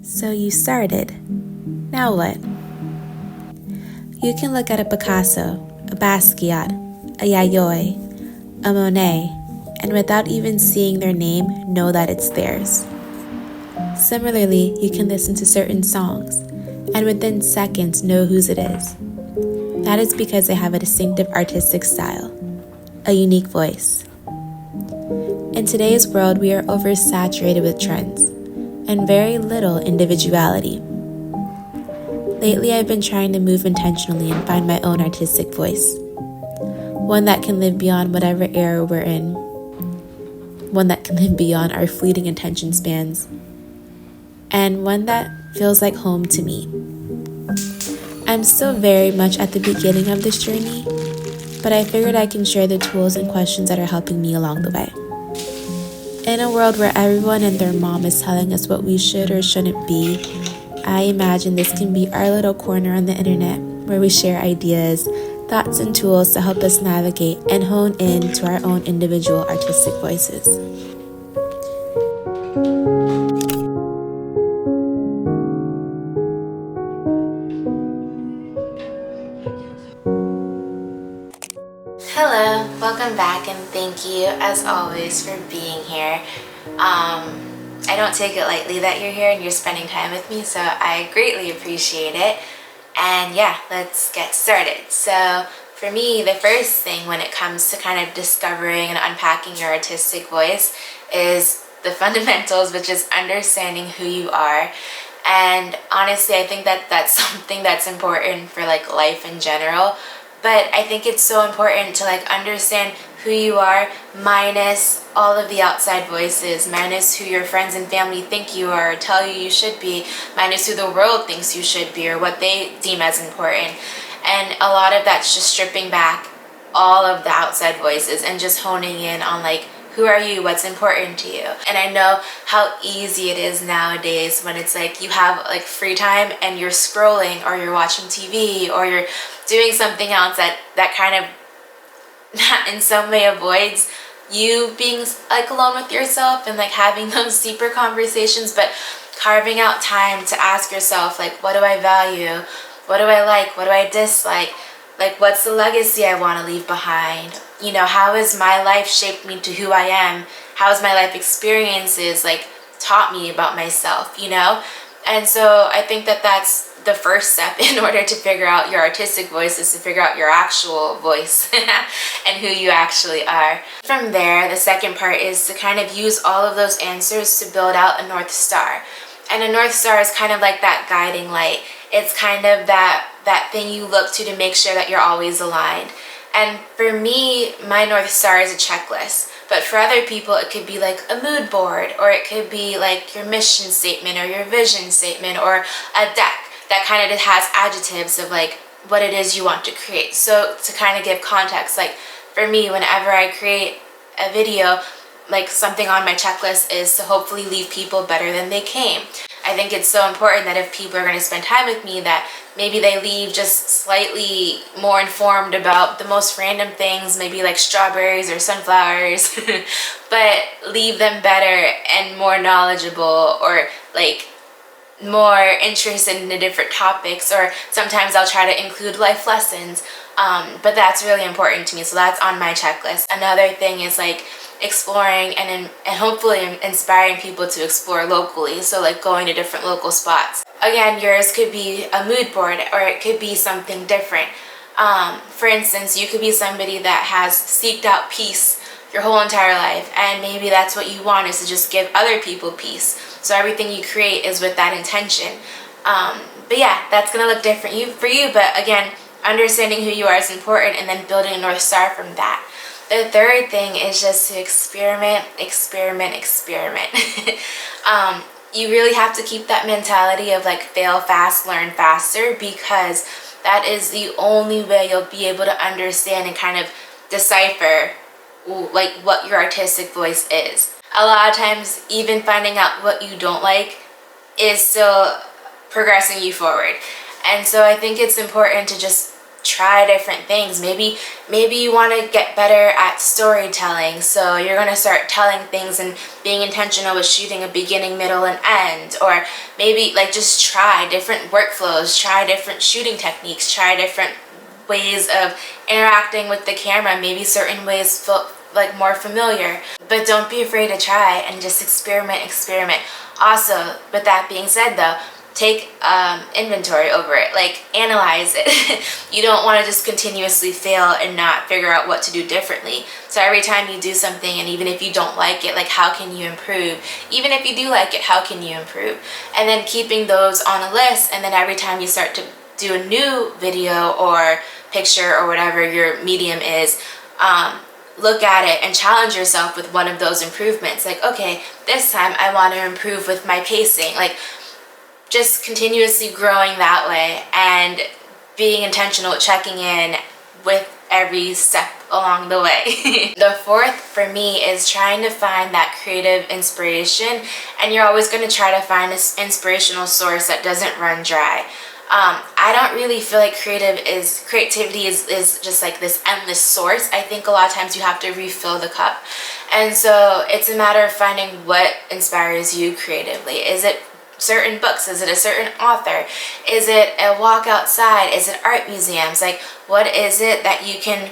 So you started. Now what? You can look at a Picasso, a Basquiat, a Yayoi, a Monet, and without even seeing their name, know that it's theirs. Similarly, you can listen to certain songs, and within seconds know whose it is. That is because they have a distinctive artistic style, a unique voice. In today's world, we are oversaturated with trends and very little individuality. Lately, I've been trying to move intentionally and find my own artistic voice. One that can live beyond whatever era we're in. One that can live beyond our fleeting attention spans. And one that feels like home to me. I'm still very much at the beginning of this journey, but I figured I can share the tools and questions that are helping me along the way. In a world where everyone and their mom is telling us what we should or shouldn't be, I imagine this can be our little corner on the internet where we share ideas, thoughts, and tools to help us navigate and hone in to our own individual artistic voices. Hello, welcome back, and thank you as always for being here. I don't take it lightly that you're here and you're spending time with me, so I greatly appreciate it. And yeah, let's get started. So for me, the first thing when it comes to kind of discovering and unpacking your artistic voice is the fundamentals, which is understanding who you are. And honestly, I think that that's something that's important for like life in general. But I think it's so important to like understand who you are minus all of the outside voices, minus who your friends and family think you are or tell you you should be, minus who the world thinks you should be or what they deem as important. And a lot of that's just stripping back all of the outside voices and just honing in on like, who are you? What's important to you? And I know how easy it is nowadays when it's like you have like free time and you're scrolling or you're watching TV or you're doing something else that kind of in some way avoids you being like alone with yourself and like having those deeper conversations, but carving out time to ask yourself like, what do I value? What do I like? What do I dislike? Like, what's the legacy I want to leave behind? You know, how has my life shaped me to who I am? How has my life experiences like taught me about myself, you know? And so I think that that's the first step in order to figure out your artistic voice, is to figure out your actual voice and who you actually are. From there, the second part is to kind of use all of those answers to build out a North Star. And a North Star is kind of like that guiding light. It's kind of that thing you look to make sure that you're always aligned. And for me, my North Star is a checklist. But for other people, it could be like a mood board, or it could be like your mission statement or your vision statement, or a deck that kind of has adjectives of like what it is you want to create. So to kind of give context, like for me, whenever I create a video, like something on my checklist is to hopefully leave people better than they came. I think it's so important that if people are going to spend time with me, that maybe they leave just slightly more informed about the most random things, maybe like strawberries or sunflowers, but leave them better and more knowledgeable, or like more interested in the different topics. Or sometimes I'll try to include life lessons, but that's really important to me, so that's on my checklist. Another thing is like exploring and hopefully inspiring people to explore locally, so like going to different local spots. Again, yours could be a mood board, or it could be something different. For instance, you could be somebody that has seeked out peace your whole entire life, and maybe that's what you want, is to just give other people peace. So everything you create is with that intention. But yeah, that's gonna look different for you, but again, understanding who you are is important, and then building a North Star from that. The third thing is just to experiment. You really have to keep that mentality of like fail fast, learn faster, because that is the only way you'll be able to understand and kind of decipher like what your artistic voice is. A lot of times, even finding out what you don't like is still progressing you forward. And so I think it's important to just try different things. Maybe you want to get better at storytelling, so you're going to start telling things and being intentional with shooting a beginning, middle, and end. Or maybe like just try different workflows, try different shooting techniques, try different ways of interacting with the camera. Maybe certain ways feel like more familiar, but don't be afraid to try and just experiment. Also, with that being said though, take inventory over it, like analyze it. You don't want to just continuously fail and not figure out what to do differently. So every time you do something, and even if you don't like it, like how can you improve? Even if you do like it, how can you improve? And then keeping those on a list, and then every time you start to do a new video or picture or whatever your medium is, look at it and challenge yourself with one of those improvements. Like, okay, this time I want to improve with my pacing. Like, just continuously growing that way and being intentional, checking in with every step along the way. The fourth for me is trying to find that creative inspiration, and you're always going to try to find an inspirational source that doesn't run dry. I don't really feel like creativity is just like this endless source. I think a lot of times you have to refill the cup. And so it's a matter of finding what inspires you creatively. Is it certain books? Is it a certain author? Is it a walk outside? Is it art museums? Like, what is it that you can,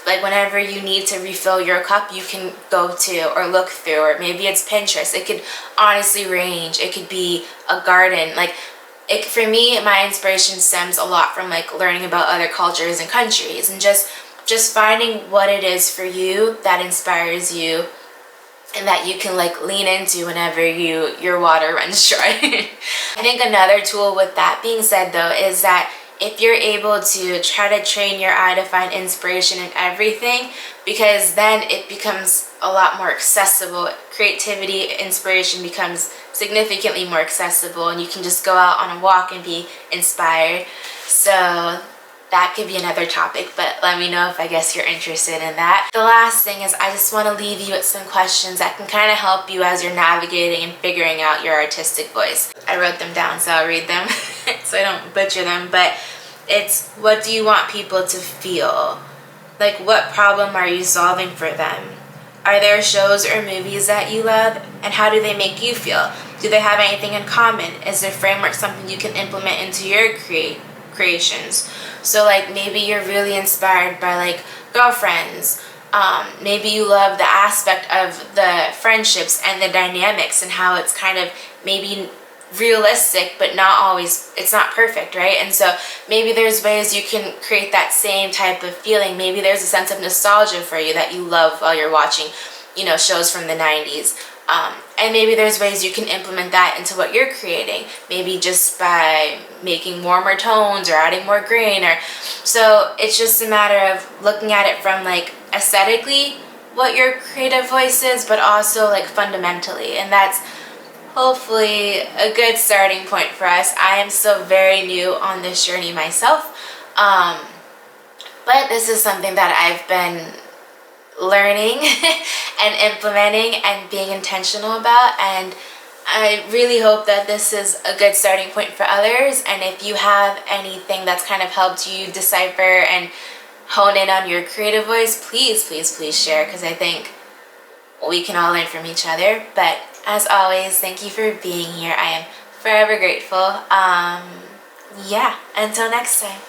like, whenever you need to refill your cup, you can go to or look through? Or maybe it's Pinterest. It could honestly range. It could be a garden. Like, for me, my inspiration stems a lot from like learning about other cultures and countries, and just finding what it is for you that inspires you and that you can like lean into whenever your water runs dry. I think another tool with that being said though is that if you're able to try to train your eye to find inspiration in everything, because then it becomes a lot more accessible. Creativity, inspiration becomes significantly more accessible, and you can just go out on a walk and be inspired. So that could be another topic, but let me know if I guess you're interested in that. The last thing is I just want to leave you with some questions that can kind of help you as you're navigating and figuring out your artistic voice. I wrote them down, so I'll read them so I don't butcher them, but it's, what do you want people to feel? Like, what problem are you solving for them? Are there shows or movies that you love, and how do they make you feel? Do they have anything in common? Is their framework something you can implement into your creations? So like maybe you're really inspired by like Girlfriends. Maybe you love the aspect of the friendships and the dynamics and how it's kind of maybe realistic, but not always, it's not perfect, right? And so maybe there's ways you can create that same type of feeling. Maybe there's a sense of nostalgia for you that you love while you're watching, shows from the 90s. And maybe there's ways you can implement that into what you're creating. Maybe just by making warmer tones or adding more grain. So it's just a matter of looking at it from like aesthetically what your creative voice is, but also like fundamentally. And that's hopefully a good starting point for us. I am still very new on this journey myself. But this is something that I've been learning and implementing and being intentional about, and I really hope that this is a good starting point for others. And if you have anything that's kind of helped you decipher and hone in on your creative voice, please share, because I think we can all learn from each other. But as always, thank you for being here. I am forever grateful. Yeah, until next time.